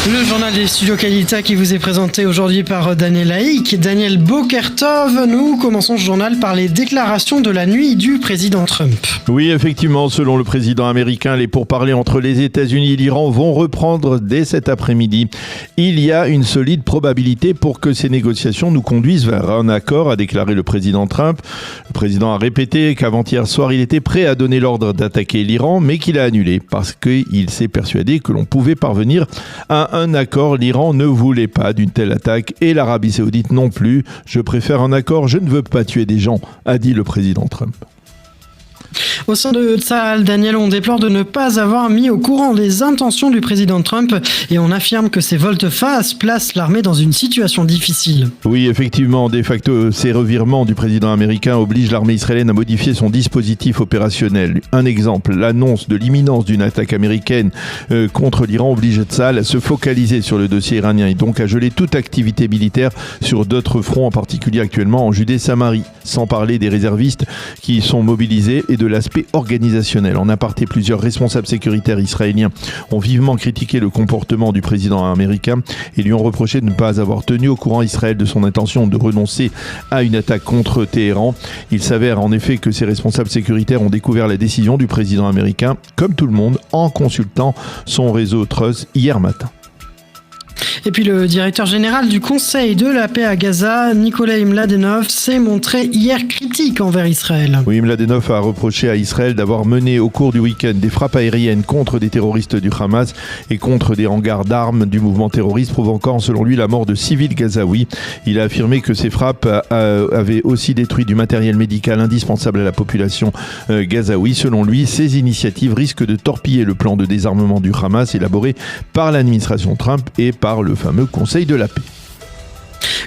Le journal des studios Kalita qui vous est présenté aujourd'hui par Daniel Haïk. Daniel Bokertov, nous commençons ce journal par les déclarations de la nuit du président Trump. Oui, effectivement, selon le président américain, les pourparlers entre les États-Unis et l'Iran vont reprendre dès cet après-midi. Il y a une solide probabilité pour que ces négociations nous conduisent vers un accord, a déclaré le président Trump. Le président a répété qu'avant-hier soir, il était prêt à donner l'ordre d'attaquer l'Iran, mais qu'il a annulé parce qu'il s'est persuadé que l'on pouvait parvenir à un accord. L'Iran ne voulait pas d'une telle attaque et l'Arabie Saoudite non plus. Je préfère un accord, je ne veux pas tuer des gens, a dit le président Trump. Au sein de Tsahal, Daniel, on déplore de ne pas avoir mis au courant les intentions du président Trump et on affirme que ces volte-face placent l'armée dans une situation difficile. Oui, effectivement, de facto, ces revirements du président américain obligent l'armée israélienne à modifier son dispositif opérationnel. Un exemple, l'annonce de l'imminence d'une attaque américaine contre l'Iran oblige Tsahal à se focaliser sur le dossier iranien et donc à geler toute activité militaire sur d'autres fronts, en particulier actuellement en Judée-Samarie, sans parler des réservistes qui sont mobilisés et de l'aspect organisationnel. En aparté, plusieurs responsables sécuritaires israéliens ont vivement critiqué le comportement du président américain et lui ont reproché de ne pas avoir tenu au courant Israël de son intention de renoncer à une attaque contre Téhéran. Il s'avère en effet que ces responsables sécuritaires ont découvert la décision du président américain, comme tout le monde, en consultant son réseau Trust hier matin. Et puis le directeur général du Conseil de la paix à Gaza, Nikolai Mladenov, s'est montré hier critique envers Israël. Oui, Mladenov a reproché à Israël d'avoir mené au cours du week-end des frappes aériennes contre des terroristes du Hamas et contre des hangars d'armes du mouvement terroriste, provoquant selon lui la mort de civils gazaouis. Il a affirmé que ces frappes avaient aussi détruit du matériel médical indispensable à la population gazaoui. Selon lui, ces initiatives risquent de torpiller le plan de désarmement du Hamas élaboré par l'administration Trump et par le fameux Conseil de la paix.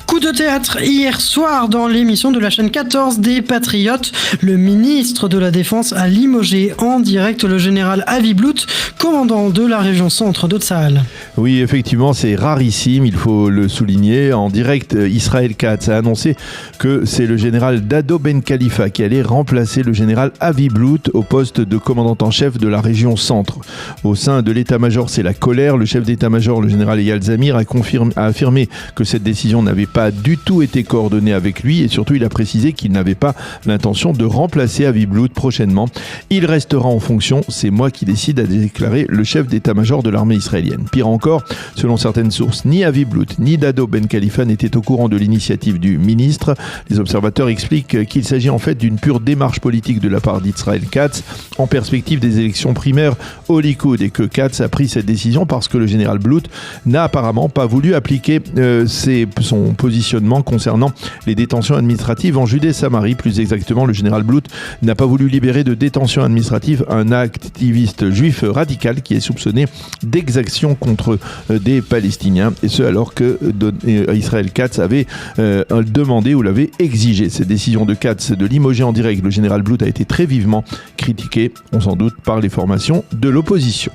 Coup de théâtre hier soir dans l'émission de la chaîne 14 des Patriotes. Le ministre de la Défense a limogé en direct le général Avi Blut, commandant de la région centre de Tsahal. Oui, effectivement, c'est rarissime, il faut le souligner. En direct, Israël Katz a annoncé que c'est le général Dado Ben Khalifa qui allait remplacer le général Avi Blut au poste de commandant en chef de la région centre. Au sein de l'état-major, c'est la colère. Le chef d'état-major, le général Eyal Zamir, a affirmé que cette décision n'avait pas du tout été coordonné avec lui et surtout il a précisé qu'il n'avait pas l'intention de remplacer Avi Blut prochainement. Il restera en fonction, c'est moi qui décide, a déclaré le chef d'état-major de l'armée israélienne. Pire encore, selon certaines sources, ni Avi Blut ni Dado Ben Khalifa n'étaient au courant de l'initiative du ministre. Les observateurs expliquent qu'il s'agit en fait d'une pure démarche politique de la part d'Israël Katz en perspective des élections primaires au Likoud et que Katz a pris cette décision parce que le général Blut n'a apparemment pas voulu appliquer son positionnement concernant les détentions administratives en Judée-Samarie. Plus exactement, le général Blut n'a pas voulu libérer de détention administrative un activiste juif radical qui est soupçonné d'exaction contre des Palestiniens, et ce alors que Israël Katz avait demandé ou l'avait exigé. Cette décision de Katz de limoger en direct le général Blut a été très vivement critiquée, on s'en doute, par les formations de l'opposition.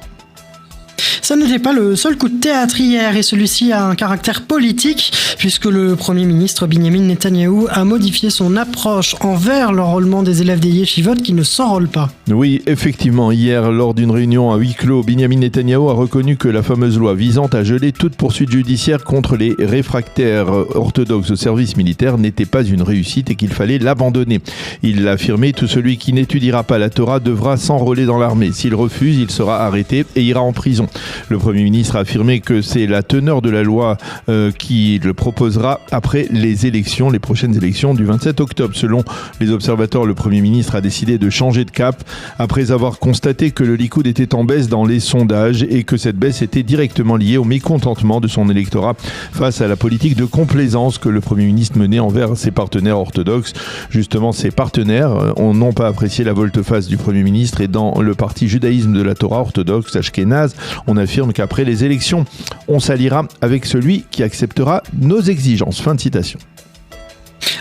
Ça n'était pas le seul coup de théâtre hier et celui-ci a un caractère politique puisque le Premier ministre Binyamin Netanyahou a modifié son approche envers l'enrôlement des élèves des yeshivot qui ne s'enrôlent pas. Oui, effectivement, hier, lors d'une réunion à huis clos, Binyamin Netanyahou a reconnu que la fameuse loi visant à geler toute poursuite judiciaire contre les réfractaires orthodoxes au service militaire n'était pas une réussite et qu'il fallait l'abandonner. Il a affirmé « Tout celui qui n'étudiera pas la Torah devra s'enrôler dans l'armée. S'il refuse, il sera arrêté et ira en prison. » Le Premier ministre a affirmé que c'est la teneur de la loi qui le proposera après les élections, les prochaines élections du 27 octobre. Selon les observateurs, le Premier ministre a décidé de changer de cap après avoir constaté que le Likoud était en baisse dans les sondages et que cette baisse était directement liée au mécontentement de son électorat face à la politique de complaisance que le Premier ministre menait envers ses partenaires orthodoxes. Justement, ces partenaires n'ont pas apprécié la volte-face du Premier ministre et dans le parti judaïsme de la Torah orthodoxe, Ashkenaz, on affirme qu'après les élections, on s'alliera avec celui qui acceptera nos exigences. Fin de citation.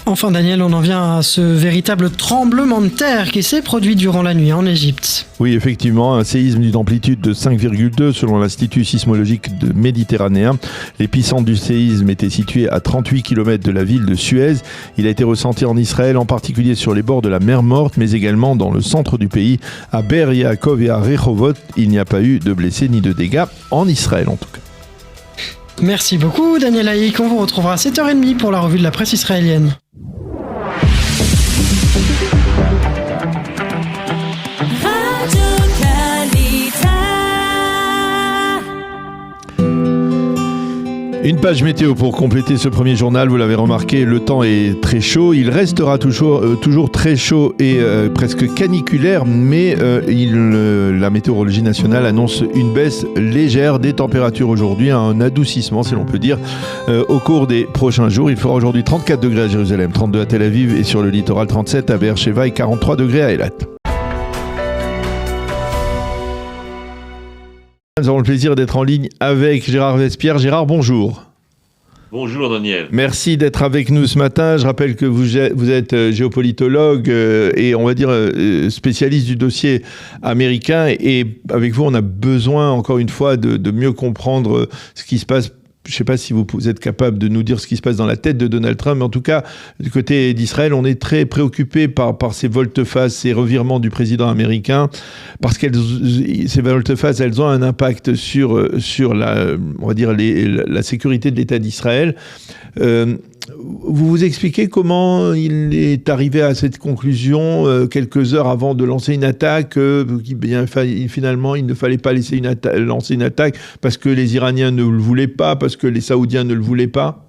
Enfin Daniel, on en vient à ce véritable tremblement de terre qui s'est produit durant la nuit en Égypte. Oui, effectivement, un séisme d'une amplitude de 5,2 selon l'Institut sismologique méditerranéen. L'épicentre du séisme était situé à 38 km de la ville de Suez. Il a été ressenti en Israël, en particulier sur les bords de la mer Morte, mais également dans le centre du pays, à Be'er Yaakov et à Rehovot. Il n'y a pas eu de blessés ni de dégâts en Israël en tout cas. Merci beaucoup Daniel Haïk, on vous retrouvera à 7h30 pour la revue de la presse israélienne. Une page météo pour compléter ce premier journal. Vous l'avez remarqué, le temps est très chaud. Il restera toujours très chaud et presque caniculaire, mais la météorologie nationale annonce une baisse légère des températures aujourd'hui, un adoucissement si l'on peut dire, au cours des prochains jours. Il fera aujourd'hui 34 degrés à Jérusalem, 32 à Tel Aviv et sur le littoral 37 à Beersheva et 43 degrés à Eilat. Nous avons le plaisir d'être en ligne avec Gérard Vespierre. Gérard, bonjour. Bonjour Daniel. Merci d'être avec nous ce matin. Je rappelle que vous êtes géopolitologue et on va dire spécialiste du dossier américain. Et avec vous, on a besoin encore une fois de mieux comprendre ce qui se passe. Je ne sais pas si vous êtes capable de nous dire ce qui se passe dans la tête de Donald Trump, mais en tout cas, du côté d'Israël, on est très préoccupé par ces volte-face, ces revirements du président américain, parce que ces volte-face, elles ont un impact sur on va dire la sécurité de l'État d'Israël. Vous vous expliquez comment il est arrivé à cette conclusion quelques heures avant de lancer une attaque, finalement il ne fallait pas lancer une attaque parce que les Iraniens ne le voulaient pas, parce que les Saoudiens ne le voulaient pas?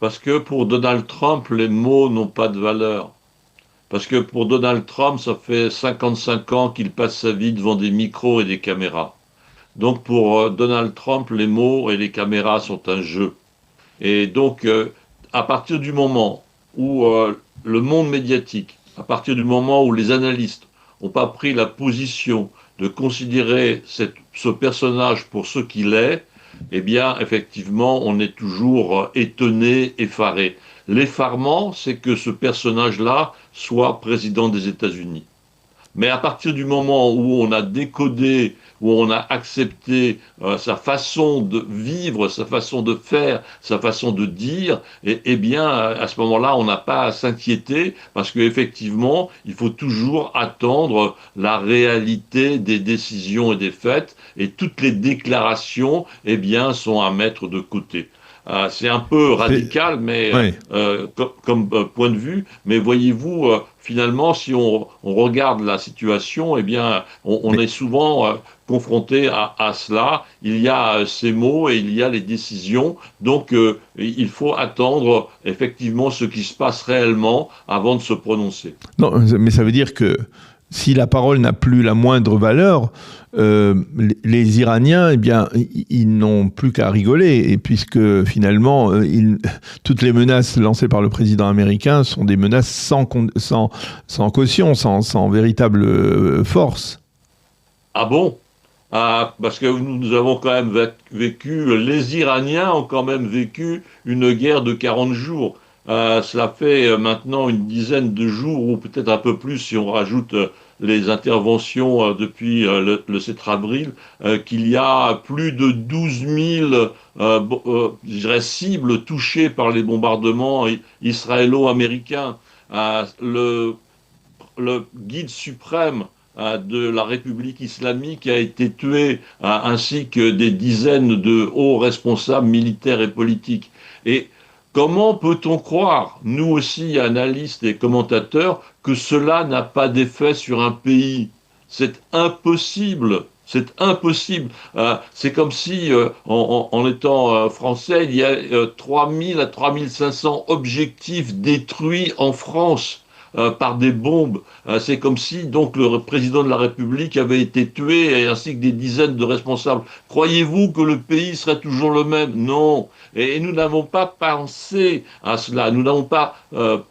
Parce que pour Donald Trump, les mots n'ont pas de valeur. Parce que pour Donald Trump, ça fait 55 ans qu'il passe sa vie devant des micros et des caméras. Donc pour Donald Trump, les mots et les caméras sont un jeu. Et donc, à partir du moment où le monde médiatique, à partir du moment où les analystes n'ont pas pris la position de considérer ce personnage pour ce qu'il est, eh bien, effectivement, on est toujours étonné, effaré. L'effarement, c'est que ce personnage-là soit président des États-Unis. Mais à partir du moment où on a décodé, où on a accepté sa façon de vivre, sa façon de faire, sa façon de dire, eh bien, à ce moment-là, on n'a pas à s'inquiéter parce qu'effectivement, il faut toujours attendre la réalité des décisions et des faits, et toutes les déclarations, eh bien, sont à mettre de côté. C'est un peu radical, mais comme point de vue. Mais voyez-vous, finalement, si on regarde la situation, eh bien, on est souvent confronté à cela. Il y a ces mots et il y a les décisions. Donc, il faut attendre effectivement ce qui se passe réellement avant de se prononcer. Non, mais ça veut dire que si la parole n'a plus la moindre valeur, les Iraniens, eh bien, ils n'ont plus qu'à rigoler, et puisque finalement, toutes les menaces lancées par le président américain sont des menaces sans caution, sans véritable force. Ah bon ? Parce que nous avons quand même vécu, les Iraniens ont quand même vécu une guerre de 40 jours. Cela fait maintenant une dizaine de jours, ou peut-être un peu plus si on rajoute les interventions depuis le 7 avril, qu'il y a plus de 12 000 cibles touchées par les bombardements israélo-américains. Le guide suprême de la République islamique a été tué, ainsi que des dizaines de hauts responsables militaires et politiques. Et comment peut-on croire, nous aussi, analystes et commentateurs, que cela n'a pas d'effet sur un pays? C'est impossible. C'est impossible. C'est comme si, en étant français, il y a 3000 à 3500 objectifs détruits en France par des bombes. C'est comme si donc le président de la République avait été tué, ainsi que des dizaines de responsables. Croyez-vous que le pays serait toujours le même? Non. Et nous n'avons pas pensé à cela. Nous n'avons pas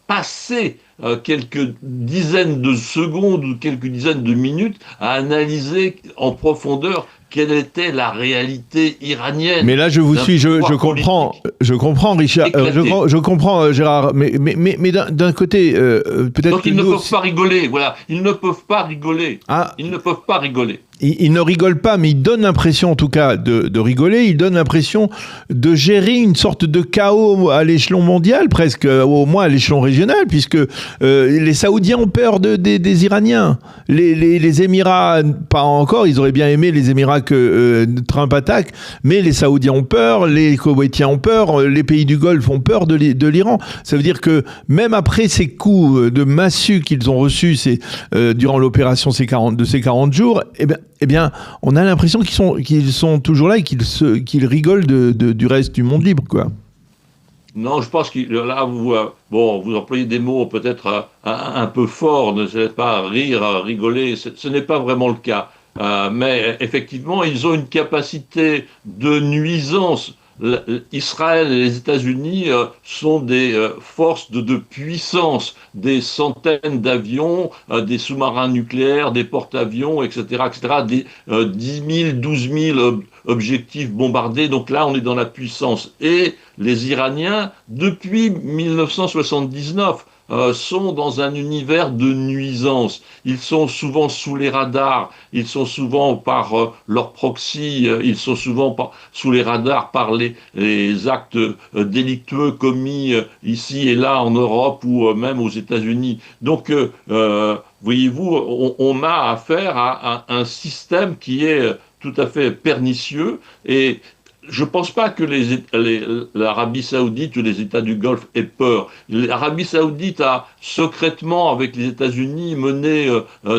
passé quelques dizaines de secondes ou quelques dizaines de minutes à analyser en profondeur quelle était la réalité iranienne. Mais là, je vous suis, je comprends, Richard, je comprends, Gérard, mais d'un côté, peut-être donc ils ne peuvent pas rigoler, voilà, ils ne peuvent pas rigoler. Ils ne peuvent pas rigoler. il ne rigole pas, mais il donne l'impression, en tout cas, de rigoler. Il donne l'impression de gérer une sorte de chaos à l'échelon mondial, presque, au moins à l'échelon régional, puisque les Saoudiens ont peur des Iraniens. Les Émirats, pas encore, ils auraient bien aimé les Émirats que Trump attaque, mais les Saoudiens ont peur, les Koweïtiens ont peur, les pays du Golfe ont peur de l'Iran. Ça veut dire que même après ces coups de massue qu'ils ont reçus durant l'opération de ces 40 jours, eh bien, on a l'impression qu'ils sont toujours là et qu'ils rigolent du reste du monde libre, quoi. Non, je pense que là, vous employez des mots peut-être un peu forts, ne c'est pas rire, rigoler, ce n'est pas vraiment le cas. Mais effectivement, ils ont une capacité de nuisance. Israël et les États-Unis sont des forces de puissance, des centaines d'avions, des sous-marins nucléaires, des porte-avions, etc., des 10 000, 12 000 objectifs bombardés. Donc là, on est dans la puissance. Et les Iraniens, depuis 1979, sont dans un univers de nuisance. Ils sont souvent sous les radars, ils sont souvent par leur proxy, ils sont souvent sous les radars par les actes délictueux commis ici et là en Europe ou même aux États-Unis. Donc, voyez-vous, on a affaire à un système qui est tout à fait pernicieux et je ne pense pas que l'Arabie Saoudite ou les États du Golfe aient peur. L'Arabie Saoudite a secrètement, avec les États-Unis, mené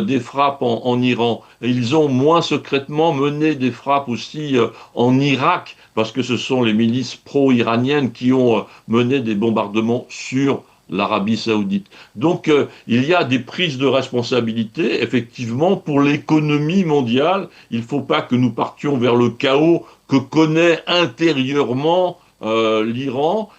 des frappes en Iran. Et ils ont moins secrètement mené des frappes aussi en Irak, parce que ce sont les milices pro-iraniennes qui ont mené des bombardements sur l'Arabie Saoudite. Donc, il y a des prises de responsabilité, effectivement, pour l'économie mondiale. Il ne faut pas que nous partions vers le chaos que connaît intérieurement l'Iran.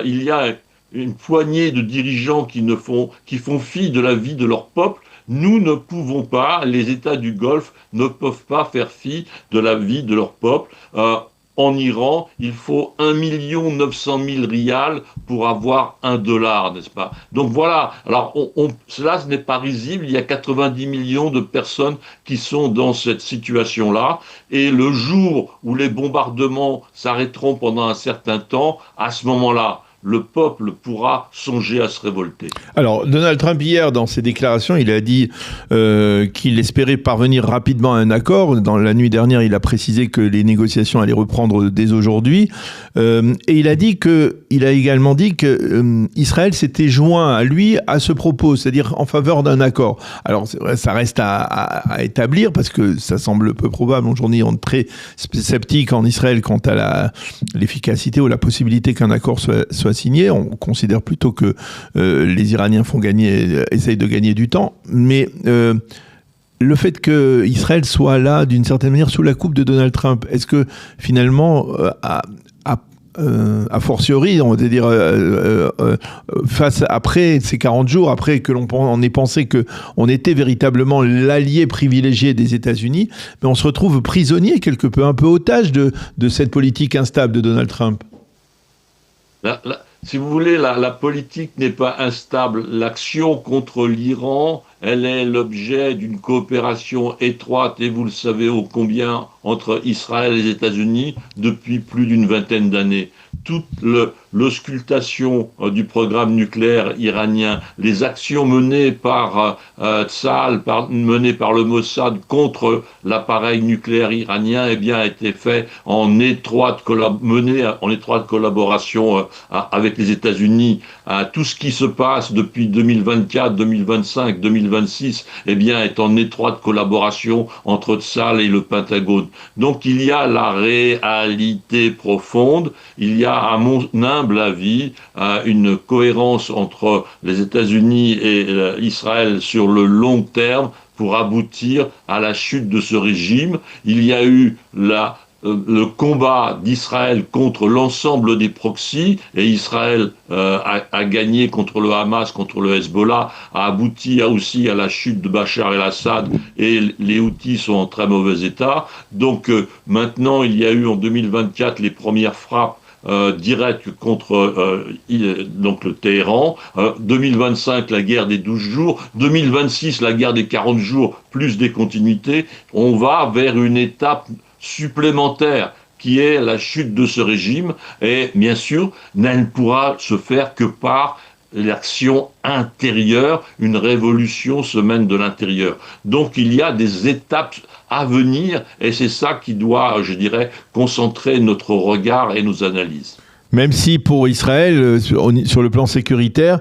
Il y a une poignée de dirigeants qui font fi de la vie de leur peuple. Nous ne pouvons pas, les États du Golfe ne peuvent pas faire fi de la vie de leur peuple. En Iran, il faut 1 900 000 rials pour avoir $1, n'est-ce pas? Donc voilà, alors cela ce n'est pas risible, il y a 90 millions de personnes qui sont dans cette situation-là, et le jour où les bombardements s'arrêteront pendant un certain temps, à ce moment-là, le peuple pourra songer à se révolter. Alors, Donald Trump, hier, dans ses déclarations, il a dit qu'il espérait parvenir rapidement à un accord. Dans la nuit dernière, il a précisé que les négociations allaient reprendre dès aujourd'hui. Et il a également dit que Israël s'était joint à lui à ce propos, c'est-à-dire en faveur d'un accord. Alors, c'est vrai, ça reste à établir parce que ça semble peu probable. Aujourd'hui, on est très sceptique en Israël quant à l'efficacité ou la possibilité qu'un accord soit signé. On considère plutôt que les Iraniens essayent de gagner du temps. Mais le fait qu'Israël soit là, d'une certaine manière, sous la coupe de Donald Trump, est-ce que finalement, a fortiori, on va dire, après ces 40 jours, après que l'on ait pensé qu'on était véritablement l'allié privilégié des États-Unis, mais on se retrouve prisonnier quelque peu, un peu otage de cette politique instable de Donald Trump. Si vous voulez, la politique n'est pas instable. L'action contre l'Iran, elle est l'objet d'une coopération étroite, et vous le savez ô combien, entre Israël et les États-Unis depuis plus d'une vingtaine d'années. Toute l'auscultation du programme nucléaire iranien, les actions menées par Tsahal, menées par le Mossad contre l'appareil nucléaire iranien, eh bien, a été fait en étroite collaboration avec les États-Unis. Tout ce qui se passe depuis 2024, 2025, 2026, eh bien, est en étroite collaboration entre Tsahal et le Pentagone. Donc, il y a la réalité profonde, il y a, à mon humble avis, une cohérence entre les États-Unis et Israël sur le long terme pour aboutir à la chute de ce régime. Il y a eu le combat d'Israël contre l'ensemble des proxys, et Israël a gagné contre le Hamas, contre le Hezbollah, a abouti aussi à la chute de Bachar el-Assad, et les Houthis sont en très mauvais état. Donc maintenant, il y a eu en 2024 les premières frappes directe contre donc le Téhéran. 2025, la guerre des 12 jours. 2026, la guerre des 40 jours, plus des continuités. On va vers une étape supplémentaire qui est la chute de ce régime. Et bien sûr, elle ne pourra se faire que par l'action intérieure. Une révolution se mène de l'intérieur. Donc il y a des étapes à venir et c'est ça qui doit, je dirais, concentrer notre regard et nos analyses. Même si pour Israël, sur le plan sécuritaire,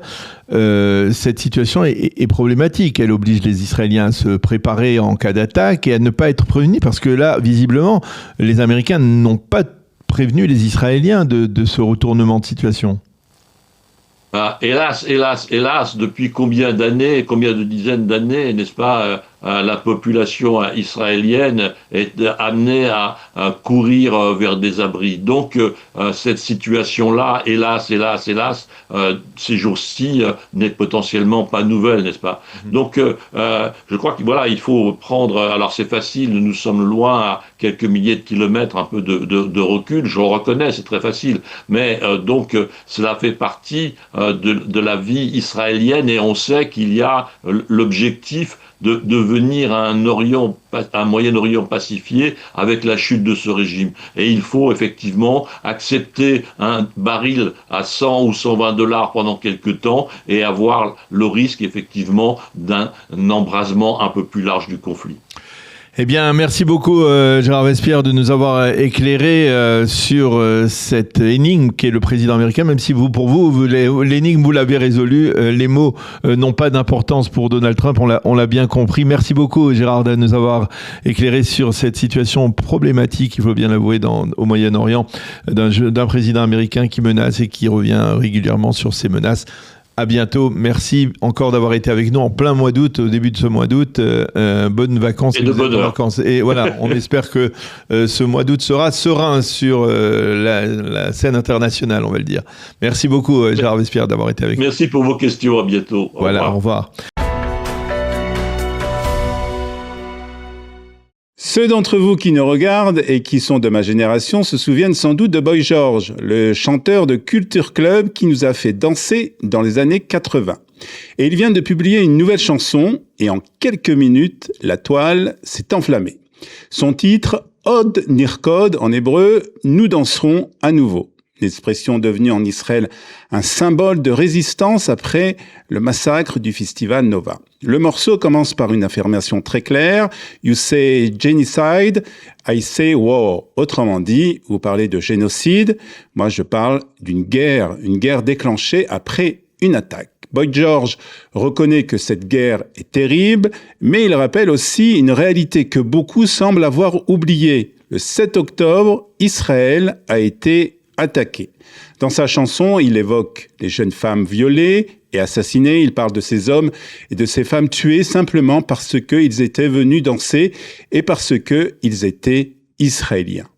cette situation est problématique. Elle oblige les Israéliens à se préparer en cas d'attaque et à ne pas être prévenus parce que là, visiblement, les Américains n'ont pas prévenu les Israéliens de ce retournement de situation. Hélas, depuis combien de dizaines d'années, n'est-ce pas, la population israélienne est amenée à courir vers des abris. Donc, cette situation-là, hélas, ces jours-ci, n'est potentiellement pas nouvelle, n'est-ce pas? Donc, je crois qu'il il faut prendre, alors c'est facile, nous sommes loin à quelques milliers de kilomètres, un peu de recul, je le reconnais, c'est très facile, mais donc, cela fait partie de la vie israélienne et on sait qu'il y a l'objectif de devenir un Moyen-Orient pacifié avec la chute de ce régime. Et il faut effectivement accepter un baril à 100 ou 120 dollars pendant quelques temps et avoir le risque effectivement d'un embrasement un peu plus large du conflit. Eh bien, merci beaucoup Gérard Vespierre de nous avoir éclairé sur cette énigme qu'est le président américain, même si pour vous l'énigme, vous l'avez résolue. Les mots n'ont pas d'importance pour Donald Trump, on l'a bien compris. Merci beaucoup Gérard de nous avoir éclairé sur cette situation problématique, il faut bien l'avouer, au Moyen-Orient, d'un président américain qui menace et qui revient régulièrement sur ces menaces. À bientôt. Merci encore d'avoir été avec nous en plein mois d'août, au début de ce mois d'août. Bonnes vacances. Et de bonnes vacances. Et voilà, on espère que ce mois d'août sera serein sur la scène internationale, on va le dire. Merci beaucoup, Gérard Vespierre, d'avoir été avec nous. Merci pour vos questions. À bientôt. Voilà, au revoir. Ceux d'entre vous qui nous regardent et qui sont de ma génération se souviennent sans doute de Boy George, le chanteur de Culture Club qui nous a fait danser dans les années 80. Et il vient de publier une nouvelle chanson et en quelques minutes, la toile s'est enflammée. Son titre, Od Nirkod en hébreu, nous danserons à nouveau. L'expression devenue en Israël un symbole de résistance après le massacre du festival Nova. Le morceau commence par une affirmation très claire. You say genocide, I say war. Autrement dit, vous parlez de génocide, moi je parle d'une guerre déclenchée après une attaque. Boy George reconnaît que cette guerre est terrible, mais il rappelle aussi une réalité que beaucoup semblent avoir oubliée. Le 7 octobre, Israël a été attaqué. Dans sa chanson, il évoque les jeunes femmes violées et assassinées. Il parle de ces hommes et de ces femmes tuées simplement parce qu'ils étaient venus danser et parce qu'ils étaient israéliens.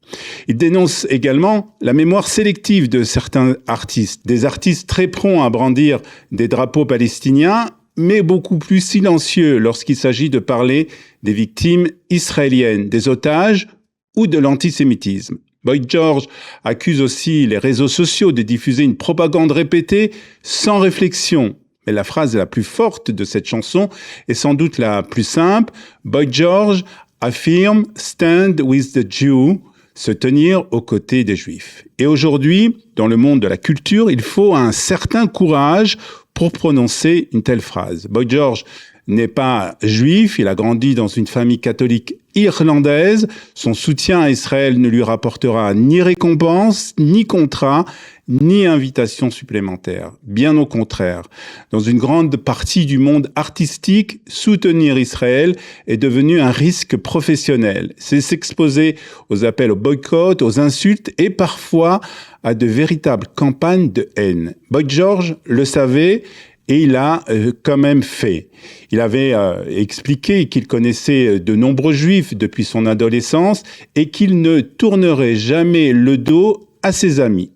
Il dénonce également la mémoire sélective de certains artistes, des artistes très prompts à brandir des drapeaux palestiniens, mais beaucoup plus silencieux lorsqu'il s'agit de parler des victimes israéliennes, des otages ou de l'antisémitisme. Boy George accuse aussi les réseaux sociaux de diffuser une propagande répétée sans réflexion. Mais la phrase la plus forte de cette chanson est sans doute la plus simple. Boy George affirme « Stand with the Jew », se tenir aux côtés des Juifs. Et aujourd'hui, dans le monde de la culture, il faut un certain courage pour prononcer une telle phrase. Boy George n'est pas juif, il a grandi dans une famille catholique irlandaise. Son soutien à Israël ne lui rapportera ni récompense, ni contrat, ni invitation supplémentaire. Bien au contraire. Dans une grande partie du monde artistique, soutenir Israël est devenu un risque professionnel. C'est s'exposer aux appels au boycott, aux insultes et parfois à de véritables campagnes de haine. Boy George le savait et il a quand même fait. Il avait expliqué qu'il connaissait de nombreux juifs depuis son adolescence et qu'il ne tournerait jamais le dos à ses amis.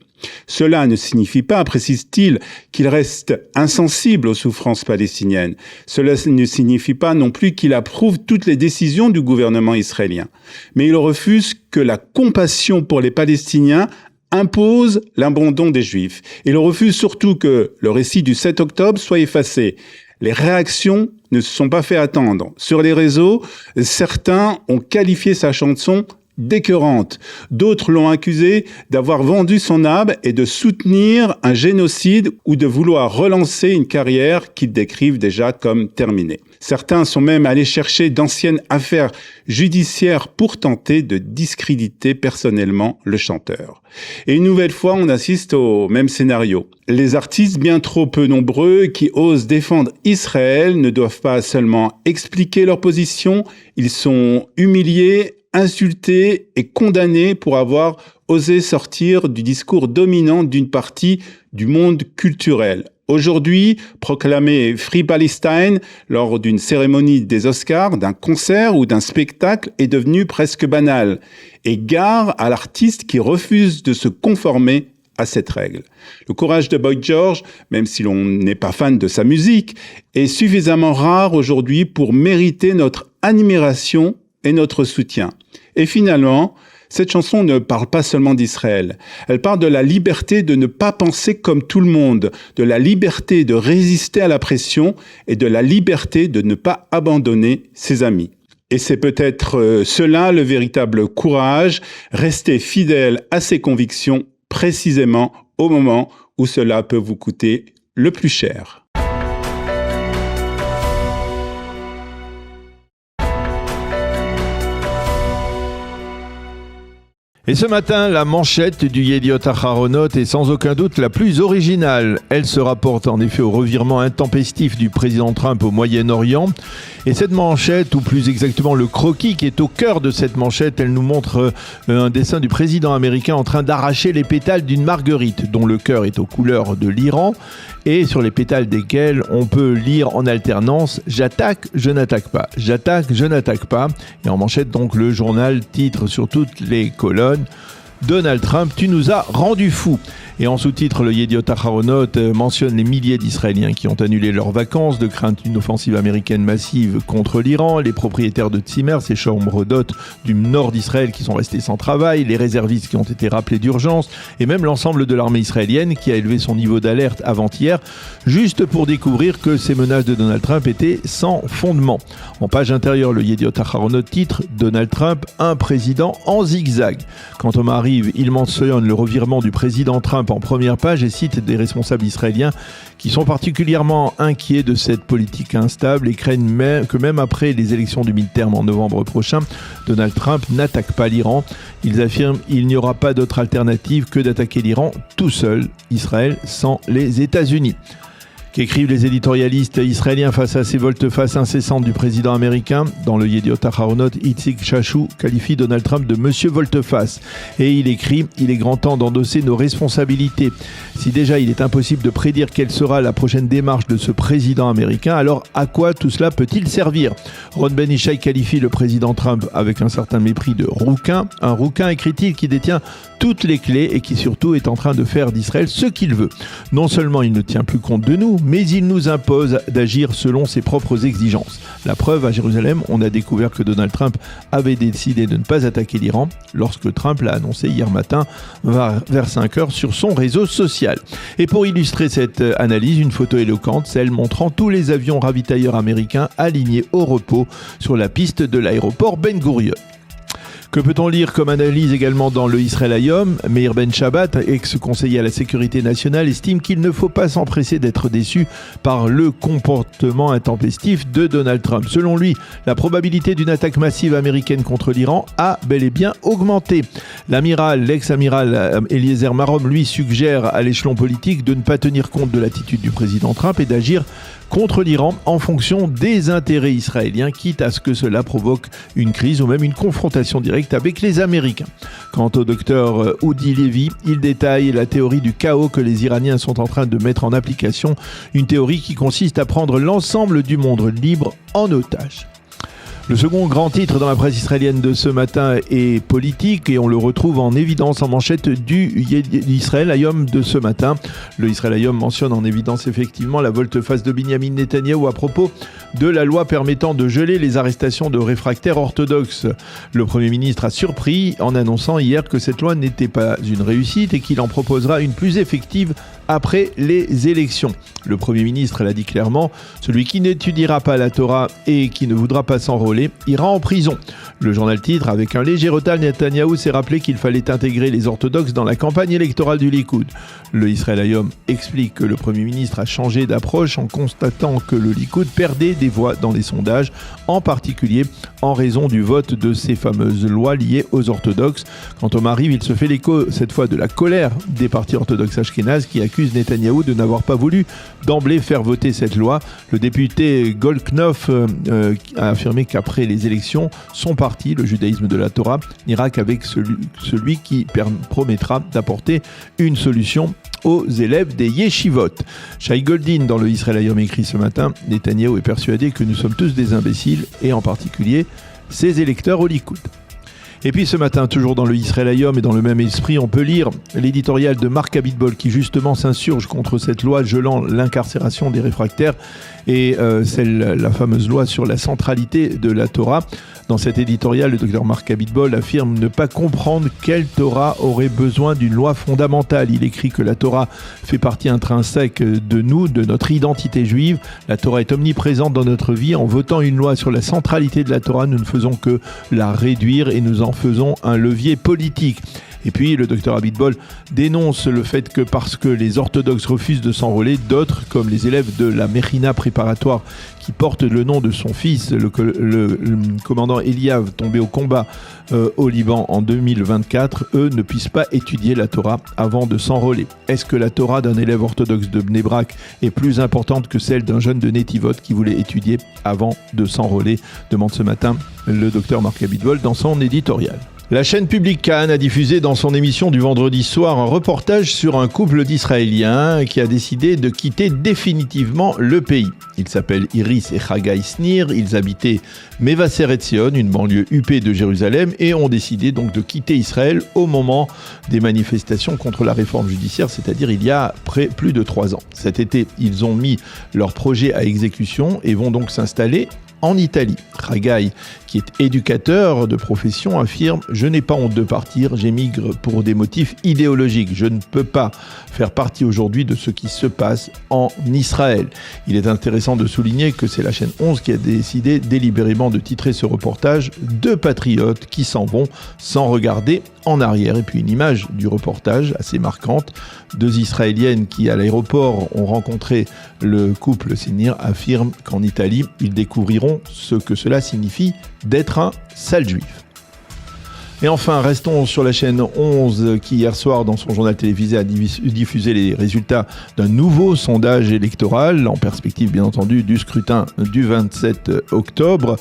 Cela ne signifie pas, précise-t-il, qu'il reste insensible aux souffrances palestiniennes. Cela ne signifie pas non plus qu'il approuve toutes les décisions du gouvernement israélien. Mais il refuse que la compassion pour les Palestiniens impose l'abandon des Juifs. Il refuse surtout que le récit du 7 octobre soit effacé. Les réactions ne se sont pas fait attendre. Sur les réseaux, certains ont qualifié sa chanson d'écœurante. D'autres l'ont accusé d'avoir vendu son âme et de soutenir un génocide ou de vouloir relancer une carrière qu'ils décrivent déjà comme terminée. Certains sont même allés chercher d'anciennes affaires judiciaires pour tenter de discréditer personnellement le chanteur. Et une nouvelle fois, on assiste au même scénario. Les artistes bien trop peu nombreux qui osent défendre Israël ne doivent pas seulement expliquer leur position, ils sont humiliés, insultés et condamnés pour avoir osé sortir du discours dominant d'une partie du monde culturel. Aujourd'hui, proclamer Free Palestine lors d'une cérémonie des Oscars, d'un concert ou d'un spectacle est devenu presque banal. Et gare à l'artiste qui refuse de se conformer à cette règle. Le courage de Boy George, même si l'on n'est pas fan de sa musique, est suffisamment rare aujourd'hui pour mériter notre admiration et notre soutien. Et finalement, cette chanson ne parle pas seulement d'Israël. Elle parle de la liberté de ne pas penser comme tout le monde, de la liberté de résister à la pression et de la liberté de ne pas abandonner ses amis. Et c'est peut-être cela le véritable courage, rester fidèle à ses convictions précisément au moment où cela peut vous coûter le plus cher. Et ce matin, la manchette du Yediot Aharonot est sans aucun doute la plus originale. Elle se rapporte en effet au revirement intempestif du président Trump au Moyen-Orient. Et cette manchette, ou plus exactement le croquis qui est au cœur de cette manchette, elle nous montre un dessin du président américain en train d'arracher les pétales d'une marguerite dont le cœur est aux couleurs de l'Iran et sur les pétales desquels on peut lire en alternance « J'attaque, je n'attaque pas »,« J'attaque, je n'attaque pas ». Et en manchette donc le journal titre sur toutes les colonnes « Donald Trump, tu nous as rendu fous ». Et en sous-titre, le Yediot Aharonot mentionne les milliers d'Israéliens qui ont annulé leurs vacances de crainte d'une offensive américaine massive contre l'Iran, les propriétaires de Tzimmer, ces chambres d'hôtes du nord d'Israël qui sont restés sans travail, les réservistes qui ont été rappelés d'urgence, et même l'ensemble de l'armée israélienne qui a élevé son niveau d'alerte avant-hier, juste pour découvrir que ces menaces de Donald Trump étaient sans fondement. En page intérieure, le Yediot Aharonot titre « Donald Trump, un président en zigzag ». Quand on arrive, il mentionne le revirement du président Trump en première page et cite des responsables israéliens qui sont particulièrement inquiets de cette politique instable et craignent que même après les élections du midterm en novembre prochain, Donald Trump n'attaque pas l'Iran. Ils affirment qu'il n'y aura pas d'autre alternative que d'attaquer l'Iran tout seul, Israël sans les États-Unis. Qu'écrivent les éditorialistes israéliens face à ces volte-face incessantes du président américain? Dans le Yediot Aharonot, Itzik Chachou qualifie Donald Trump de Monsieur Volte-face. Et il écrit « Il est grand temps d'endosser nos responsabilités. Si déjà il est impossible de prédire quelle sera la prochaine démarche de ce président américain, alors à quoi tout cela peut-il servir ?» Ron Ben Ishai qualifie le président Trump avec un certain mépris de rouquin. Un rouquin, écrit-il, qui détient toutes les clés et qui surtout est en train de faire d'Israël ce qu'il veut. Non seulement il ne tient plus compte de nous, mais il nous impose d'agir selon ses propres exigences. La preuve, à Jérusalem, on a découvert que Donald Trump avait décidé de ne pas attaquer l'Iran lorsque Trump l'a annoncé hier matin vers 5 heures sur son réseau social. Et pour illustrer cette analyse, une photo éloquente, celle montrant tous les avions ravitailleurs américains alignés au repos sur la piste de l'aéroport Ben Gurion. Que peut-on lire comme analyse également dans le Israël Hayom? Meir Ben Shabbat, ex-conseiller à la sécurité nationale, estime qu'il ne faut pas s'empresser d'être déçu par le comportement intempestif de Donald Trump. Selon lui, la probabilité d'une attaque massive américaine contre l'Iran a bel et bien augmenté. L'ex-amiral Eliezer Marom, lui, suggère à l'échelon politique de ne pas tenir compte de l'attitude du président Trump et d'agir contre l'Iran en fonction des intérêts israéliens, quitte à ce que cela provoque une crise ou même une confrontation directe avec les Américains. Quant au docteur Udi Levy, il détaille la théorie du chaos que les Iraniens sont en train de mettre en application, une théorie qui consiste à prendre l'ensemble du monde libre en otage. Le second grand titre dans la presse israélienne de ce matin est politique et on le retrouve en évidence en manchette du Israël Hayom de ce matin. Le Israël Hayom mentionne en évidence effectivement la volte-face de Binyamin Netanyahou à propos de la loi permettant de geler les arrestations de réfractaires orthodoxes. Le Premier ministre a surpris en annonçant hier que cette loi n'était pas une réussite et qu'il en proposera une plus effective après les élections. Le Premier ministre l'a dit clairement, celui qui n'étudiera pas la Torah et qui ne voudra pas s'enrôler ira en prison. Le journal titre, avec un léger retard, Netanyahou s'est rappelé qu'il fallait intégrer les orthodoxes dans la campagne électorale du Likoud. Le Israël Hayom explique que le Premier ministre a changé d'approche en constatant que le Likoud perdait des voix dans les sondages, en particulier en raison du vote de ces fameuses lois liées aux orthodoxes. Quand on arrive, il se fait l'écho cette fois de la colère des partis orthodoxes ashkénazes qui accusent Netanyahou de n'avoir pas voulu d'emblée faire voter cette loi. Le député Goldknopf a affirmé qu'après les élections, son parti, le judaïsme de la Torah, n'ira qu'avec celui qui promettra d'apporter une solution aux élèves des yeshivot. Shai Goldin, dans le Israël Hayom, écrit ce matin, Netanyahou est persuadé que nous sommes tous des imbéciles, et en particulier ses électeurs au Likoud. Et puis ce matin, toujours dans le Israël Hayom et dans le même esprit, on peut lire l'éditorial de Marc Abitbol qui justement s'insurge contre cette loi gelant l'incarcération des réfractaires et la fameuse loi sur la centralité de la Torah. Dans cet éditorial, le docteur Marc Abitbol affirme ne pas comprendre quelle Torah aurait besoin d'une loi fondamentale. Il écrit que la Torah fait partie intrinsèque de nous, de notre identité juive. La Torah est omniprésente dans notre vie. En votant une loi sur la centralité de la Torah, nous ne faisons que la réduire et nous en faisons un levier politique. Et puis le docteur Abitbol dénonce le fait que parce que les orthodoxes refusent de s'enrôler, d'autres, comme les élèves de la Mechina préparatoire qui porte le nom de son fils, le commandant Eliav, tombé au combat au Liban en 2024, eux ne puissent pas étudier la Torah avant de s'enrôler. Est-ce que la Torah d'un élève orthodoxe de Bnei Brak est plus importante que celle d'un jeune de Netivot qui voulait étudier avant de s'enrôler, demande ce matin le docteur Marc Abitbol dans son éditorial. La chaîne publique Cannes a diffusé dans son émission du vendredi soir un reportage sur un couple d'Israéliens qui a décidé de quitter définitivement le pays. Ils s'appellent Iris et Chagai Snir, ils habitaient Mevasser Etzion, une banlieue huppée de Jérusalem, et ont décidé donc de quitter Israël au moment des manifestations contre la réforme judiciaire, c'est-à-dire il y a plus de 3 ans. Cet été, ils ont mis leur projet à exécution et vont donc s'installer en Italie. Chagai, qui est éducateur de profession, affirme « Je n'ai pas honte de partir, j'émigre pour des motifs idéologiques. Je ne peux pas faire partie aujourd'hui de ce qui se passe en Israël. » Il est intéressant de souligner que c'est la chaîne 11 qui a décidé délibérément de titrer ce reportage « Deux patriotes qui s'en vont sans regarder en arrière ». Et puis une image du reportage assez marquante. 2 Israéliennes qui, à l'aéroport, ont rencontré le couple Snir affirment qu'en Italie, ils découvriront ce que cela signifie d'être un sale juif. Et enfin, restons sur la chaîne 11 qui, hier soir, dans son journal télévisé, a diffusé les résultats d'un nouveau sondage électoral, en perspective, bien entendu, du scrutin du 27 octobre.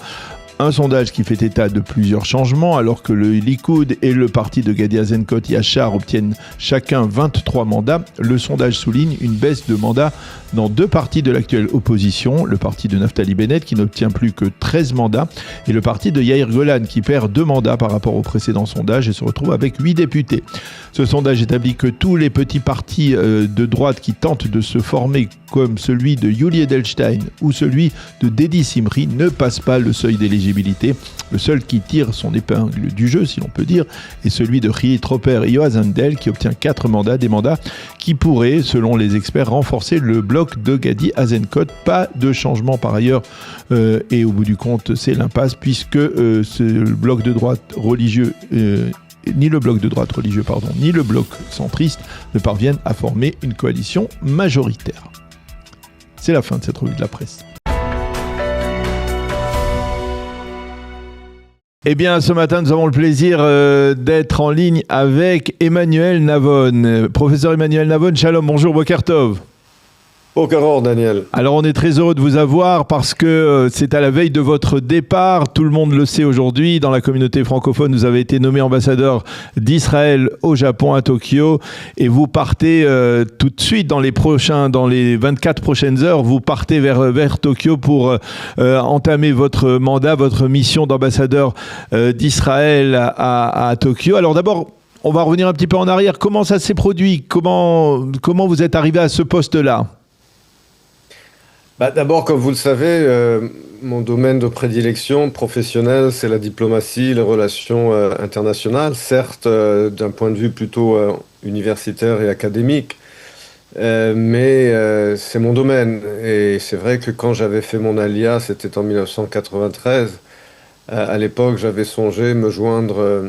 Un sondage qui fait état de plusieurs changements, alors que le Likoud et le parti de Gadi Eisenkot Yachar obtiennent chacun 23 mandats. Le sondage souligne une baisse de mandats dans 2 partis de l'actuelle opposition, le parti de Naftali Bennett qui n'obtient plus que 13 mandats et le parti de Yair Golan qui perd 2 mandats par rapport au précédent sondage et se retrouve avec 8 députés. Ce sondage établit que tous les petits partis de droite qui tentent de se former comme celui de Yuli Edelstein ou celui de Dedi Simri ne passent pas le seuil d'éligibilité. Le seul qui tire son épingle du jeu, si l'on peut dire, est celui de Rie Tropper et Yoaz Handel qui obtient 4 mandats, des mandats qui pourraient, selon les experts, renforcer le bloc de Gadi Eisenkot. Pas de changement par ailleurs et au bout du compte, c'est l'impasse puisque ce bloc de droite religieux ni le bloc de droite religieux, ni le bloc centriste ne parviennent à former une coalition majoritaire. C'est la fin de cette revue de la presse. Eh bien, ce matin, nous avons le plaisir d'être en ligne avec Emmanuel Navon. Professeur Emmanuel Navon, shalom, bonjour, Boker Tov. Aucun erreur, Daniel. Alors on est très heureux de vous avoir parce que c'est à la veille de votre départ. Tout le monde le sait aujourd'hui. Dans la communauté francophone, vous avez été nommé ambassadeur d'Israël au Japon, à Tokyo. Et vous partez tout de suite dans les 24 prochaines heures, vous partez vers Tokyo pour entamer votre mandat, votre mission d'ambassadeur d'Israël à Tokyo. Alors d'abord, on va revenir un petit peu en arrière. Comment ça s'est produit ? Comment vous êtes arrivé à ce poste-là ? D'abord, comme vous le savez, mon domaine de prédilection professionnelle, c'est la diplomatie, les relations internationales, certes d'un point de vue plutôt universitaire et académique, mais c'est mon domaine. Et c'est vrai que quand j'avais fait mon alia, c'était en 1993, à l'époque, j'avais songé me joindre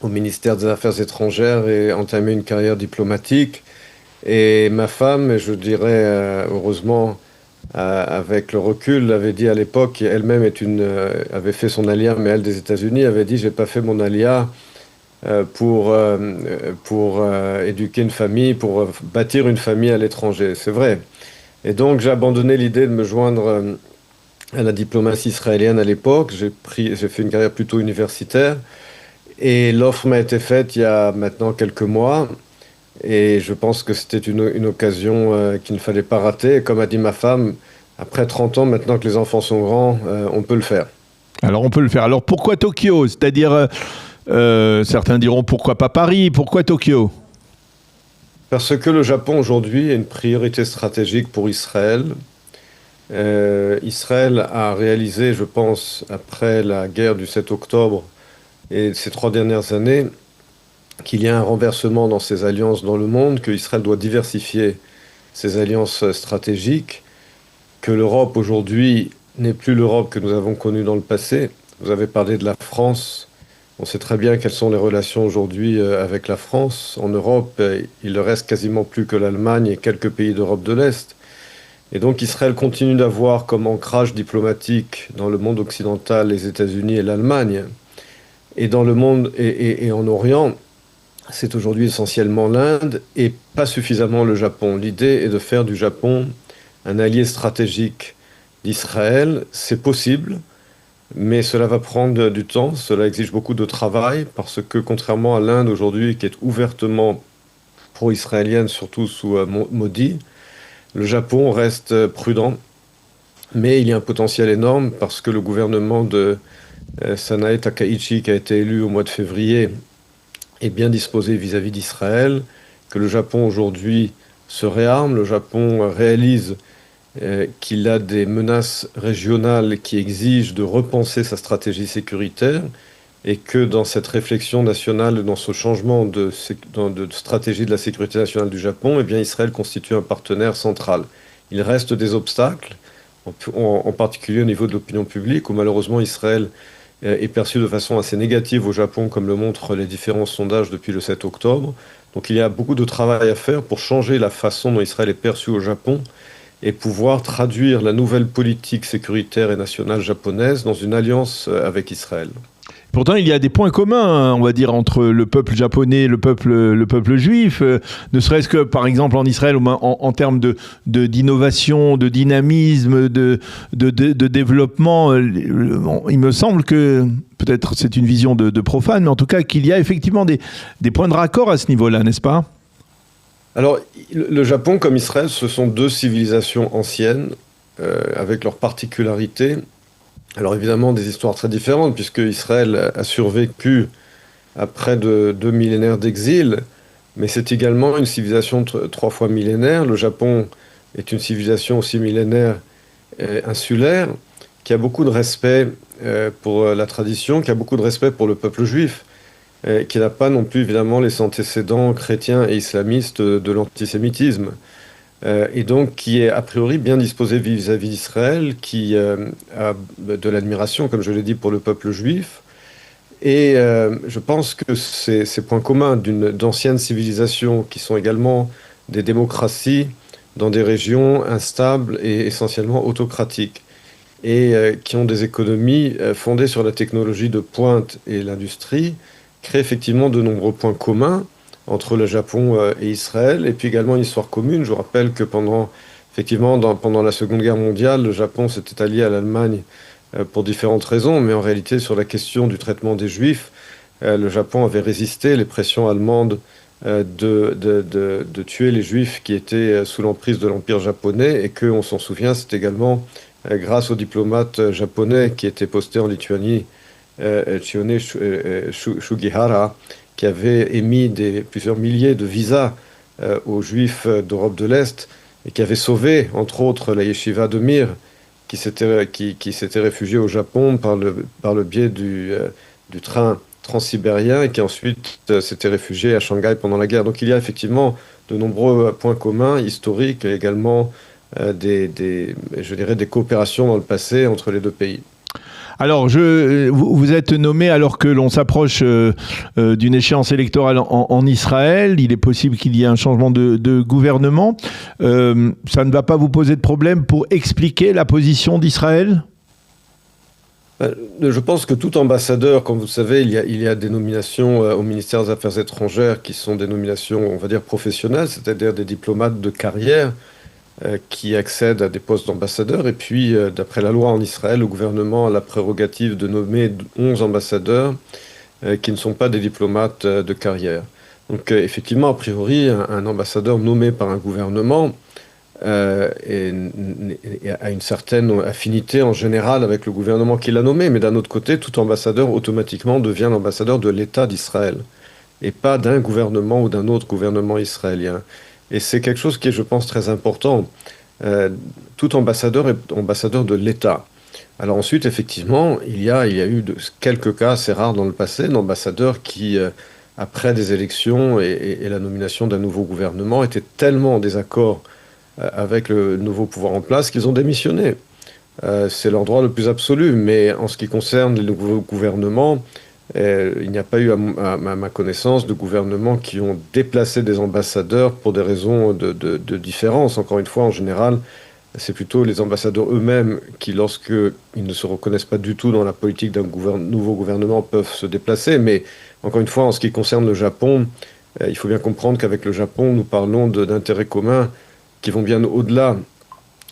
au ministère des Affaires étrangères et entamer une carrière diplomatique. Et ma femme, et je dirais heureusement, avec le recul, avait dit à l'époque, elle-même avait fait son alia, mais elle des États-Unis, avait dit, j'ai pas fait mon alia pour éduquer une famille, pour bâtir une famille à l'étranger. C'est vrai. Et donc j'ai abandonné l'idée de me joindre à la diplomatie israélienne à l'époque. J'ai fait une carrière plutôt universitaire. Et l'offre m'a été faite il y a maintenant quelques mois. Et je pense que c'était une occasion qu'il ne fallait pas rater. Et comme a dit ma femme, après 30 ans, maintenant que les enfants sont grands, on peut le faire. Alors on peut le faire. Alors pourquoi Tokyo ? C'est-à-dire, certains diront pourquoi pas Paris ? Pourquoi Tokyo ? Parce que le Japon aujourd'hui est une priorité stratégique pour Israël. Israël a réalisé, je pense, après la guerre du 7 octobre et ces 3 dernières années, qu'il y a un renversement dans ses alliances dans le monde, qu'Israël doit diversifier ses alliances stratégiques, que l'Europe aujourd'hui n'est plus l'Europe que nous avons connue dans le passé. Vous avez parlé de la France. On sait très bien quelles sont les relations aujourd'hui avec la France. En Europe, il ne reste quasiment plus que l'Allemagne et quelques pays d'Europe de l'Est. Et donc Israël continue d'avoir comme ancrage diplomatique dans le monde occidental les États-Unis et l'Allemagne. Et dans le monde et en Orient, c'est aujourd'hui essentiellement l'Inde et pas suffisamment le Japon. L'idée est de faire du Japon un allié stratégique d'Israël. C'est possible, mais cela va prendre du temps, cela exige beaucoup de travail, parce que contrairement à l'Inde aujourd'hui, qui est ouvertement pro-israélienne, surtout sous Modi, le Japon reste prudent, mais il y a un potentiel énorme, parce que le gouvernement de Sanae Takaichi, qui a été élu au mois de février, est bien disposé vis-à-vis d'Israël, que le Japon aujourd'hui se réarme, le Japon réalise qu'il a des menaces régionales qui exigent de repenser sa stratégie sécuritaire et que dans cette réflexion nationale, dans ce changement de stratégie de la sécurité nationale du Japon, eh bien Israël constitue un partenaire central. Il reste des obstacles, en particulier au niveau de l'opinion publique, où malheureusement Israël est perçu de façon assez négative au Japon, comme le montrent les différents sondages depuis le 7 octobre. Donc il y a beaucoup de travail à faire pour changer la façon dont Israël est perçu au Japon et pouvoir traduire la nouvelle politique sécuritaire et nationale japonaise dans une alliance avec Israël. Pourtant, il y a des points communs, on va dire, entre le peuple japonais et le peuple juif, ne serait-ce que, par exemple, en Israël, en termes d'innovation, de dynamisme, de développement. Il me semble que, peut-être c'est une vision de profane, mais en tout cas, qu'il y a effectivement des points de raccord à ce niveau-là, n'est-ce pas ? Alors, le Japon comme Israël, ce sont deux civilisations anciennes, avec leurs particularités. Alors évidemment, des histoires très différentes, puisque Israël a survécu à près de 2 millénaires d'exil, mais c'est également une civilisation 3 fois millénaire. Le Japon est une civilisation aussi millénaire insulaire, qui a beaucoup de respect pour la tradition, qui a beaucoup de respect pour le peuple juif, qui n'a pas non plus évidemment les antécédents chrétiens et islamistes de l'antisémitisme. Et donc qui est a priori bien disposé vis-à-vis d'Israël, qui a de l'admiration, comme je l'ai dit, pour le peuple juif. Et je pense que ces points communs d'anciennes civilisations qui sont également des démocraties dans des régions instables et essentiellement autocratiques, et qui ont des économies fondées sur la technologie de pointe et l'industrie, créent effectivement de nombreux points communs entre le Japon et Israël, et puis également une histoire commune. Je vous rappelle que pendant Effectivement, pendant la Seconde Guerre mondiale, le Japon s'était allié à l'Allemagne pour différentes raisons, mais en réalité, sur la question du traitement des Juifs, le Japon avait résisté les pressions allemandes de tuer les Juifs qui étaient sous l'emprise de l'Empire japonais, et que, on s'en souvient, c'est également grâce aux diplomates japonais qui étaient postés en Lituanie, Chione Sugihara, qui avait émis plusieurs milliers de visas aux Juifs d'Europe de l'Est, et qui avait sauvé, entre autres, la yeshiva de Mir, qui s'était réfugiée au Japon par le biais du train transsibérien, et qui ensuite s'était réfugié à Shanghai pendant la guerre. Donc il y a effectivement de nombreux points communs historiques, et également je dirais des coopérations dans le passé entre les deux pays. Alors, vous êtes nommé alors que l'on s'approche d'une échéance électorale en Israël. Il est possible qu'il y ait un changement de gouvernement. Ça ne va pas vous poser de problème pour expliquer la position d'Israël ? Je pense que tout ambassadeur, comme vous le savez, il y a des nominations au ministère des Affaires étrangères qui sont des nominations, on va dire, professionnelles, c'est-à-dire des diplomates de carrière qui accèdent à des postes d'ambassadeur. Et puis, d'après la loi en Israël, le gouvernement a la prérogative de nommer 11 ambassadeurs qui ne sont pas des diplomates de carrière. Donc, effectivement, a priori, un ambassadeur nommé par un gouvernement a une certaine affinité en général avec le gouvernement qui l'a nommé, mais d'un autre côté, tout ambassadeur automatiquement devient l'ambassadeur de l'État d'Israël, et pas d'un gouvernement ou d'un autre gouvernement israélien. Et c'est quelque chose qui est, je pense, très important. Tout ambassadeur est ambassadeur de l'État. Alors ensuite, effectivement, il y a eu quelques cas assez rares dans le passé d'ambassadeurs qui, après des élections et la nomination d'un nouveau gouvernement, étaient tellement en désaccord avec le nouveau pouvoir en place qu'ils ont démissionné. C'est leur droit le plus absolu, mais en ce qui concerne les nouveaux gouvernements, il n'y a pas eu, à ma connaissance, de gouvernements qui ont déplacé des ambassadeurs pour des raisons de différence. Encore une fois, en général, c'est plutôt les ambassadeurs eux-mêmes qui, lorsqu'ils ne se reconnaissent pas du tout dans la politique d'un nouveau gouvernement, peuvent se déplacer. Mais encore une fois, en ce qui concerne le Japon, il faut bien comprendre qu'avec le Japon, nous parlons d'intérêts communs qui vont bien au-delà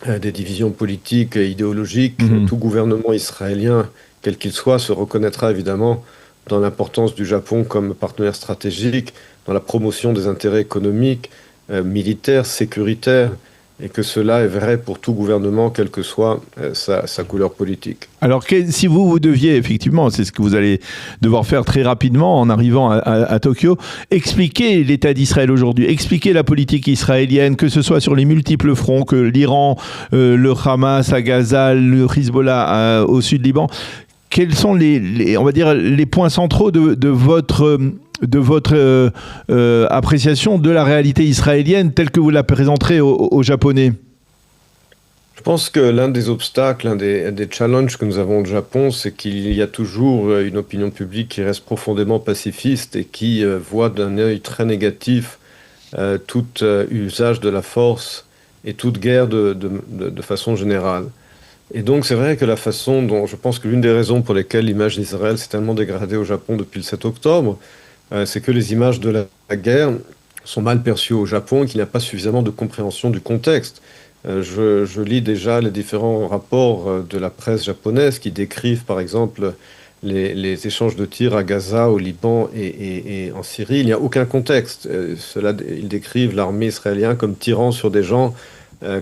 des divisions politiques et idéologiques. Tout gouvernement israélien, quel qu'il soit, se reconnaîtra évidemment dans l'importance du Japon comme partenaire stratégique, dans la promotion des intérêts économiques, militaires, sécuritaires, et que cela est vrai pour tout gouvernement, quelle que soit sa couleur politique. Alors, si vous deviez, effectivement, c'est ce que vous allez devoir faire très rapidement en arrivant à Tokyo, expliquer l'État d'Israël aujourd'hui, expliquer la politique israélienne, que ce soit sur les multiples fronts, que l'Iran, le Hamas à Gaza, le Hezbollah au sud Liban, quels sont on va dire, les points centraux de votre appréciation de la réalité israélienne telle que vous la présenterez aux Japonais? Je pense que l'un des obstacles, l'un des challenges que nous avons au Japon, c'est qu'il y a toujours une opinion publique qui reste profondément pacifiste et qui voit d'un œil très négatif tout usage de la force et toute guerre de façon générale. Et donc c'est vrai que la façon dont, je pense que l'une des raisons pour lesquelles l'image d'Israël s'est tellement dégradée au Japon depuis le 7 octobre, c'est que les images de la guerre sont mal perçues au Japon et qu'il n'y a pas suffisamment de compréhension du contexte. Je lis déjà les différents rapports de la presse japonaise qui décrivent par exemple les échanges de tirs à Gaza, au Liban et en Syrie. Il n'y a aucun contexte. Ils décrivent l'armée israélienne comme tirant sur des gens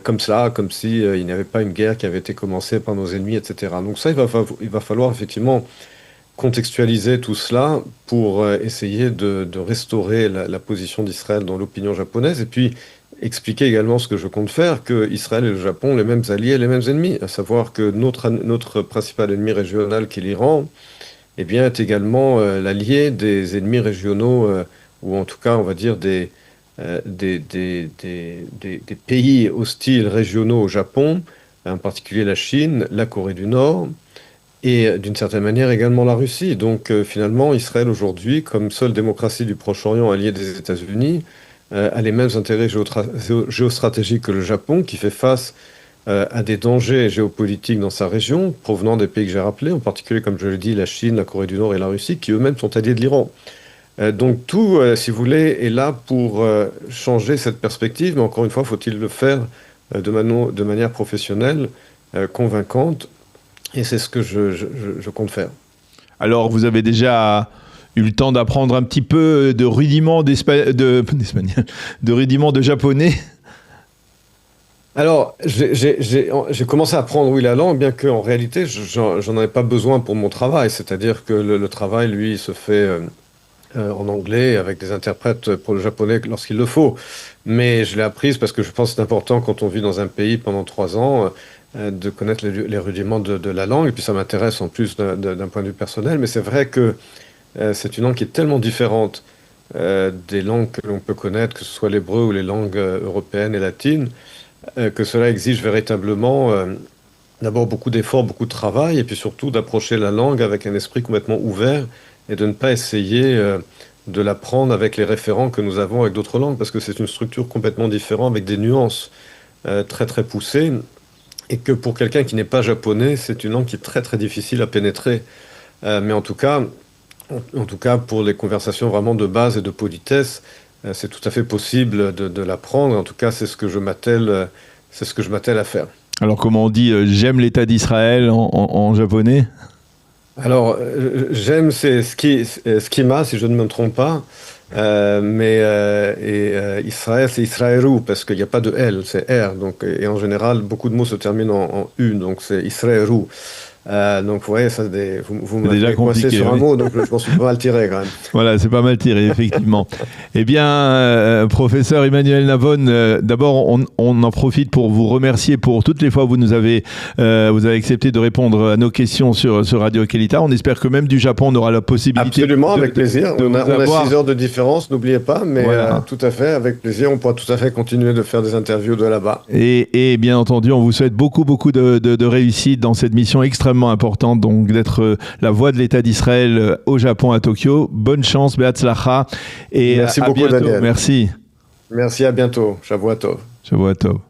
comme ça, comme si il n'y avait pas une guerre qui avait été commencée par nos ennemis, etc. Donc ça, il va falloir effectivement contextualiser tout cela pour essayer de restaurer la position d'Israël dans l'opinion japonaise, et puis expliquer également ce que je compte faire, que Israël et le Japon ont les mêmes alliés, les mêmes ennemis, à savoir que notre principal ennemi régional, qui est l'Iran, eh bien, est également l'allié des ennemis régionaux, ou en tout cas, on va dire, des pays hostiles régionaux au Japon, en particulier la Chine, la Corée du Nord, et d'une certaine manière également la Russie. Donc finalement, Israël aujourd'hui, comme seule démocratie du Proche-Orient alliée des États-Unis, a les mêmes intérêts géostratégiques que le Japon, qui fait face à des dangers géopolitiques dans sa région, provenant des pays que j'ai rappelés, en particulier, comme je l'ai dit, la Chine, la Corée du Nord et la Russie, qui eux-mêmes sont alliés de l'Iran. Donc tout, si vous voulez, est là pour changer cette perspective, mais encore une fois, faut-il le faire de manière professionnelle, convaincante, et c'est ce que je compte faire. Alors, vous avez déjà eu le temps d'apprendre un petit peu de rudiments de rudiments de japonais? Alors, j'ai commencé à apprendre, oui, la langue, bien qu'en réalité, j'en avais pas besoin pour mon travail. C'est-à-dire que le travail, lui, se fait en anglais avec des interprètes pour le japonais lorsqu'il le faut. Mais je l'ai apprise parce que je pense que c'est important quand on vit dans un pays pendant 3 ans de connaître les rudiments de la langue. Et puis ça m'intéresse en plus d'un point de vue personnel. Mais c'est vrai que c'est une langue qui est tellement différente des langues que l'on peut connaître, que ce soit l'hébreu ou les langues européennes et latines, que cela exige véritablement d'abord beaucoup d'efforts, beaucoup de travail, et puis surtout d'approcher la langue avec un esprit complètement ouvert et de ne pas essayer de l'apprendre avec les référents que nous avons avec d'autres langues, parce que c'est une structure complètement différente avec des nuances très très poussées, et que pour quelqu'un qui n'est pas japonais, c'est une langue qui est très très difficile à pénétrer. Mais en tout cas, pour les conversations vraiment de base et de politesse, c'est tout à fait possible de l'apprendre. En tout cas, c'est ce que je m'attelle à faire. Alors, comment on dit j'aime l'État d'Israël en japonais? Alors, j'aime, c'est skima, si je ne me trompe pas. Israël, c'est Israëlou, parce qu'il n'y a pas de L, c'est R. Donc, et en général, beaucoup de mots se terminent en U, donc c'est Israëlou. Donc, vous voyez, vous m'avez coincé sur un mot, donc je m'en suis pas mal tiré quand même. Voilà, c'est pas mal tiré, effectivement. Eh bien, professeur Emmanuel Navon, d'abord, on en profite pour vous remercier pour toutes les fois où vous avez accepté de répondre à nos questions sur Radio Kelita. On espère que même du Japon, on aura la possibilité. Absolument, avec plaisir. On a 6 heures de différence, n'oubliez pas, mais voilà. Tout à fait, avec plaisir. On pourra tout à fait continuer de faire des interviews de là-bas. Et bien entendu, on vous souhaite beaucoup de réussite dans cette mission extrêmement importante, donc d'être la voix de l'État d'Israël au Japon, à Tokyo. Bonne chance, Be'atzlacha. Et merci à beaucoup, bientôt. Daniel. Merci. Merci, à bientôt. Shavua Tov. Shavua Tov.